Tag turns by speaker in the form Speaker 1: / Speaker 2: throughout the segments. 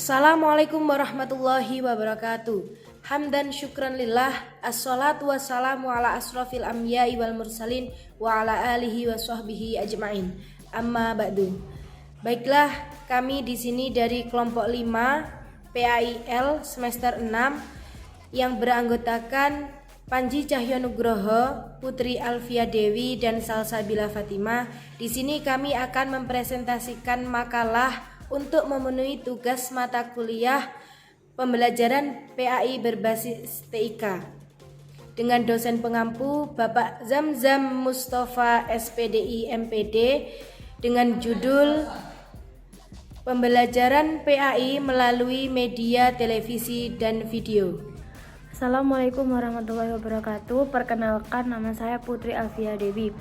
Speaker 1: Assalamualaikum warahmatullahi wabarakatuh. Hamdan syukran lillah, assalatu wassalamu ala asrafil anbiya'i wal mursalin wa ala alihi wa sahbihi ajma'in. Amma ba'du. Baiklah, kami di sini dari kelompok 5 PAIL semester 6 yang beranggotakan Panji Cahyonugroho, Putri Alfia Dewi dan Salsabila Fatimah. Di sini kami akan mempresentasikan makalah untuk memenuhi tugas mata kuliah pembelajaran PAI berbasis TIK dengan dosen pengampu Bapak Zamzam Mustafa SPDI MPD dengan judul Pembelajaran PAI melalui media televisi dan video.
Speaker 2: Assalamualaikum warahmatullahi wabarakatuh. Perkenalkan, nama saya Putri Alfia Dewi.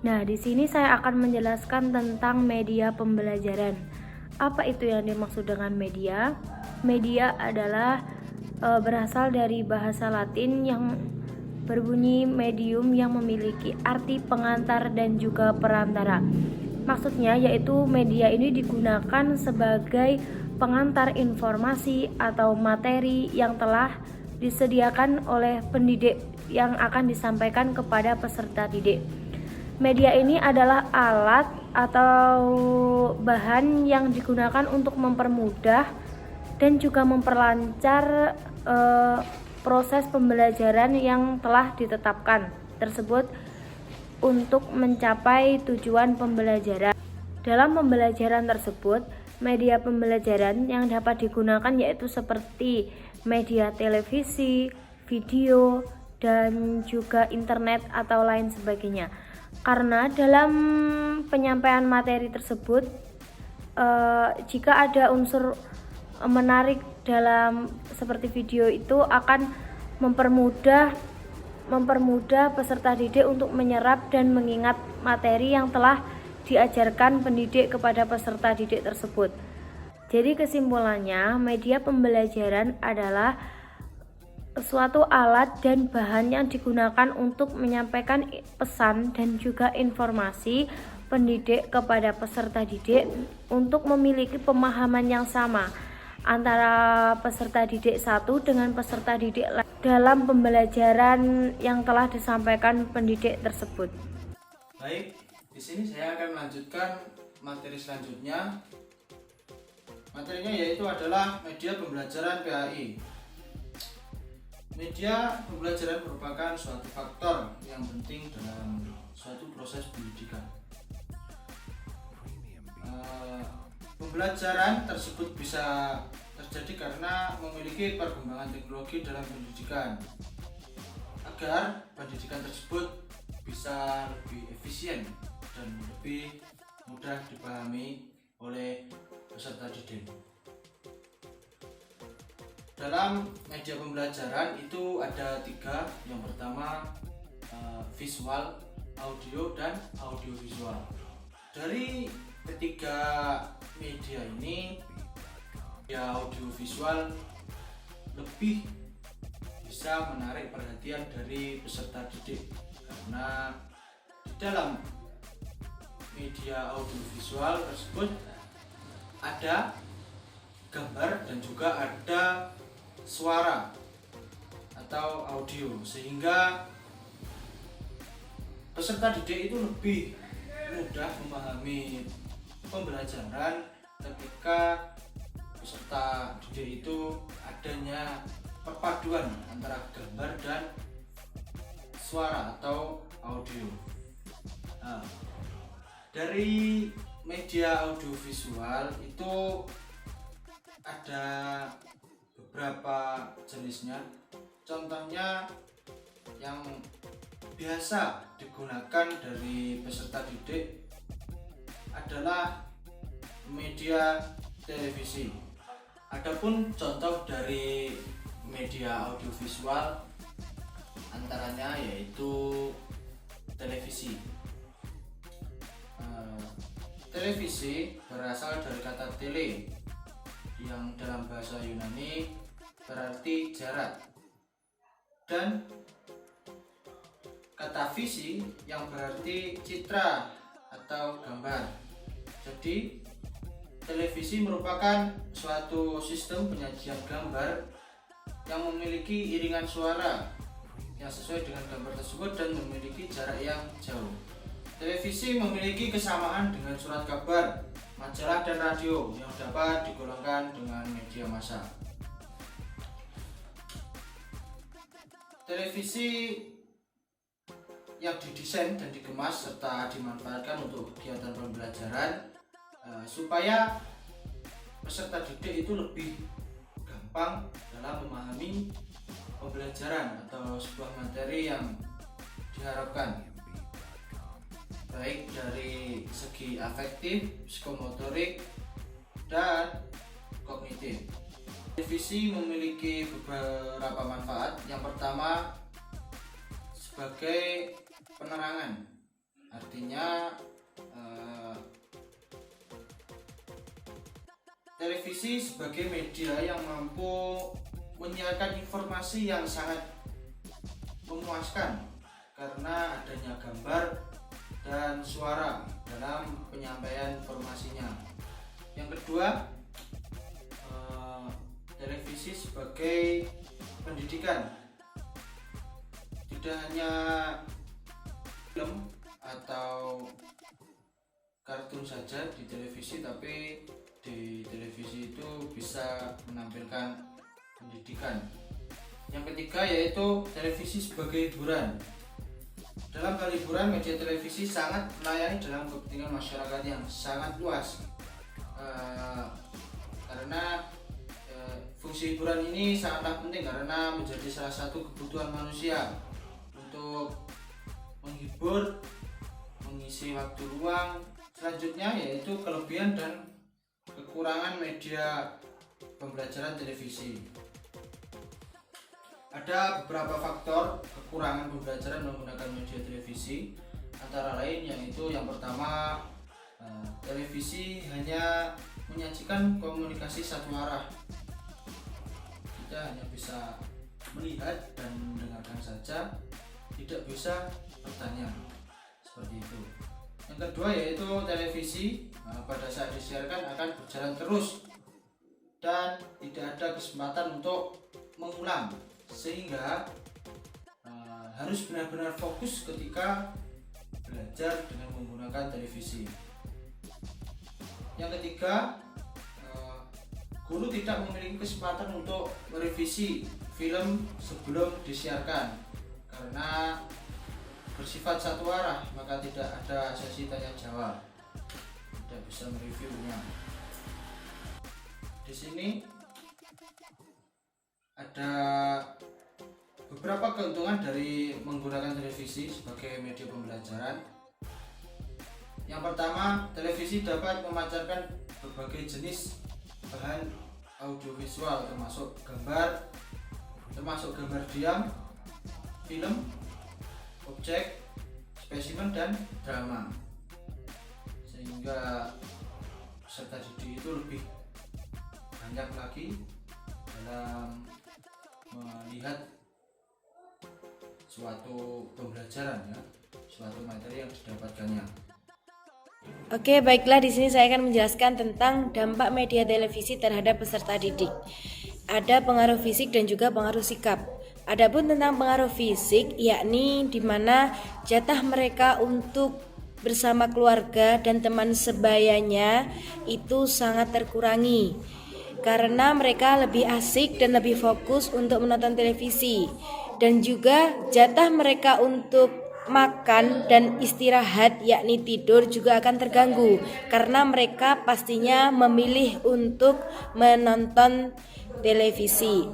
Speaker 2: Nah, di sini saya akan menjelaskan tentang media pembelajaran. Apa itu yang dimaksud dengan media? Media adalah berasal dari bahasa Latin yang berbunyi medium yang memiliki arti pengantar dan juga perantara. Maksudnya yaitu media ini digunakan sebagai pengantar informasi atau materi yang telah disediakan oleh pendidik yang akan disampaikan kepada peserta didik. Media ini adalah alat atau bahan yang digunakan untuk mempermudah dan juga memperlancar proses pembelajaran yang telah ditetapkan tersebut untuk mencapai tujuan pembelajaran. Dalam pembelajaran tersebut, media pembelajaran yang dapat digunakan yaitu seperti media televisi, video, dan juga internet atau lain sebagainya. Karena dalam penyampaian materi tersebut jika ada unsur menarik dalam seperti video itu akan mempermudah peserta didik untuk menyerap dan mengingat materi yang telah diajarkan pendidik kepada peserta didik tersebut. Jadi kesimpulannya, media pembelajaran adalah suatu alat dan bahan yang digunakan untuk menyampaikan pesan dan juga informasi pendidik kepada peserta didik untuk memiliki pemahaman yang sama antara peserta didik satu dengan peserta didik lain dalam pembelajaran yang telah disampaikan pendidik tersebut.
Speaker 3: Baik, di sini saya akan melanjutkan materi selanjutnya. Materinya yaitu adalah media pembelajaran PAI. Media pembelajaran merupakan suatu faktor yang penting dalam suatu proses pendidikan. Pembelajaran tersebut bisa terjadi karena memiliki perkembangan teknologi dalam pendidikan agar pendidikan tersebut bisa lebih efisien dan lebih mudah dipahami oleh peserta didik. Dalam media pembelajaran itu ada 3. Yang pertama visual, audio, dan audiovisual. Dari ketiga media ini, media audiovisual lebih bisa menarik perhatian dari peserta didik karena di dalam media audiovisual tersebut ada gambar dan juga ada suara atau audio, sehingga peserta didik itu lebih mudah memahami pembelajaran ketika peserta didik itu adanya perpaduan antara gambar dan suara atau audio. Nah, dari media audiovisual itu ada beberapa jenisnya. Contohnya yang biasa digunakan dari peserta didik adalah media televisi. Adapun contoh dari media audiovisual antaranya yaitu televisi. Televisi berasal dari kata tele yang dalam bahasa Yunani berarti jarak, dan kata visi yang berarti citra atau gambar. Jadi televisi merupakan suatu sistem penyajian gambar yang memiliki iringan suara yang sesuai dengan gambar tersebut dan memiliki jarak yang jauh. Televisi memiliki kesamaan dengan surat kabar, majalah dan radio yang dapat digolongkan dengan media massa. Televisi yang didesain dan dikemas serta dimanfaatkan untuk kegiatan pembelajaran supaya peserta didik itu lebih gampang dalam memahami pembelajaran atau sebuah materi yang diharapkan, baik dari segi afektif, psikomotorik, dan kognitif. Televisi memiliki beberapa manfaat. Yang pertama, sebagai penerangan, artinya televisi sebagai media yang mampu menyiarkan informasi yang sangat memuaskan karena adanya gambar dan suara dalam penyampaian informasinya. Yang kedua, televisi sebagai pendidikan, tidak hanya film atau kartun saja di televisi, tapi di televisi itu bisa menampilkan pendidikan. Yang ketiga yaitu televisi sebagai hiburan. Dalam hal hiburan, media televisi sangat melayani dalam kepentingan masyarakat yang sangat luas, karena fungsi hiburan ini sangatlah penting karena menjadi salah satu kebutuhan manusia untuk menghibur, mengisi waktu luang. Selanjutnya yaitu kelebihan dan kekurangan media pembelajaran televisi. Ada beberapa faktor kekurangan pembelajaran menggunakan media televisi, antara lain yaitu yang pertama, televisi hanya menyajikan komunikasi satu arah. Kita hanya bisa melihat dan mendengarkan saja, tidak bisa bertanya, seperti itu. Yang kedua yaitu televisi pada saat disiarkan akan berjalan terus dan tidak ada kesempatan untuk mengulang, sehingga harus benar-benar fokus ketika belajar dengan menggunakan televisi. Yang ketiga, guru tidak memiliki kesempatan untuk merevisi film sebelum disiarkan karena bersifat satu arah, maka tidak ada sesi tanya jawab, tidak bisa mereviewnya. Di sini ada beberapa keuntungan dari menggunakan televisi sebagai media pembelajaran. Yang pertama, televisi dapat memancarkan berbagai jenis bahan audiovisual termasuk gambar diam, film, objek, spesimen, dan drama, sehingga peserta didik itu lebih banyak lagi dalam melihat suatu pembelajaran, suatu materi yang didapatkannya.
Speaker 1: Oke, baiklah, di sini saya akan menjelaskan tentang dampak media televisi terhadap peserta didik. Ada pengaruh fisik dan juga pengaruh sikap. Adapun tentang pengaruh fisik, yakni di mana jatah mereka untuk bersama keluarga dan teman sebayanya itu sangat terkurangi karena mereka lebih asik dan lebih fokus untuk menonton televisi, dan juga jatah mereka untuk makan dan istirahat yakni tidur juga akan terganggu karena mereka pastinya memilih untuk menonton televisi.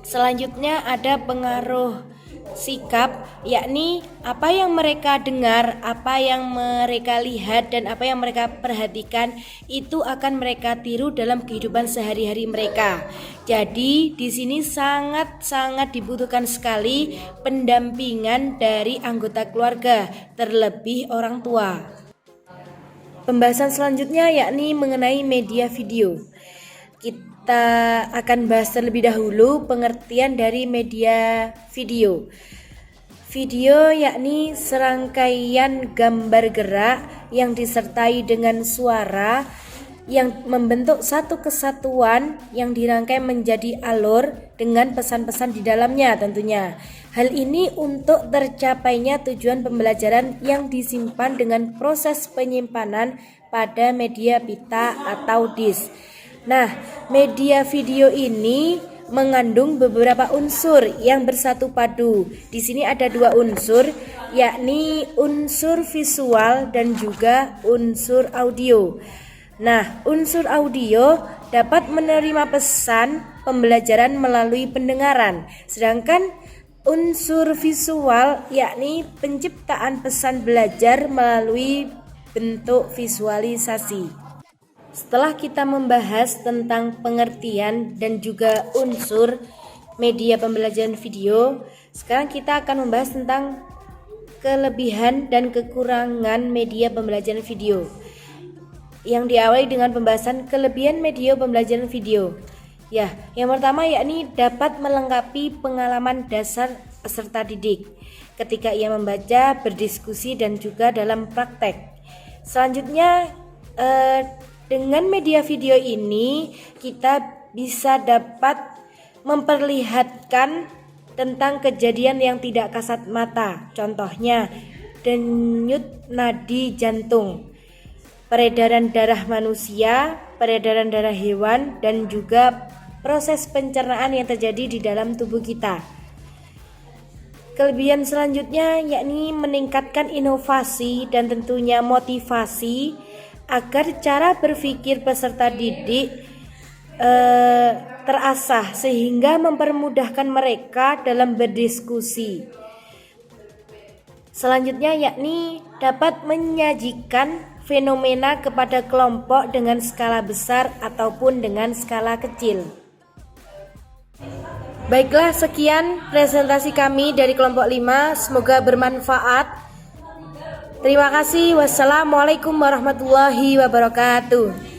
Speaker 1: Selanjutnya ada pengaruh sikap, yakni apa yang mereka dengar, apa yang mereka lihat, dan apa yang mereka perhatikan itu akan mereka tiru dalam kehidupan sehari-hari mereka. Jadi di sini sangat dibutuhkan sekali pendampingan dari anggota keluarga, terlebih orang tua. Pembahasan selanjutnya yakni mengenai media video. Kita akan bahas terlebih dahulu pengertian dari media video. Video yakni serangkaian gambar gerak yang disertai dengan suara yang membentuk satu kesatuan yang dirangkai menjadi alur dengan pesan-pesan di dalamnya tentunya. Hal ini untuk tercapainya tujuan pembelajaran yang disimpan dengan proses penyimpanan pada media pita atau disk. Nah, media video ini mengandung beberapa unsur yang bersatu padu. Di sini ada 2 unsur, yakni unsur visual dan juga unsur audio. Nah, unsur audio dapat menerima pesan pembelajaran melalui pendengaran, sedangkan unsur visual yakni penciptaan pesan belajar melalui bentuk visualisasi. Setelah kita membahas tentang pengertian dan juga unsur media pembelajaran video, sekarang kita akan membahas tentang kelebihan dan kekurangan media pembelajaran video. Yang diawali dengan pembahasan kelebihan media pembelajaran video. Ya, yang pertama yakni dapat melengkapi pengalaman dasar peserta didik ketika ia membaca, berdiskusi dan juga dalam praktek. Selanjutnya dengan media video ini kita bisa dapat memperlihatkan tentang kejadian yang tidak kasat mata. Contohnya denyut nadi jantung, peredaran darah manusia, peredaran darah hewan, dan juga proses pencernaan yang terjadi di dalam tubuh kita. Kelebihan selanjutnya yakni meningkatkan inovasi dan tentunya motivasi agar cara berpikir peserta didik terasah sehingga mempermudahkan mereka dalam berdiskusi. Selanjutnya yakni dapat menyajikan fenomena kepada kelompok dengan skala besar ataupun dengan skala kecil. Baiklah, sekian presentasi kami dari kelompok 5, semoga bermanfaat. Terima kasih. Wassalamualaikum warahmatullahi wabarakatuh.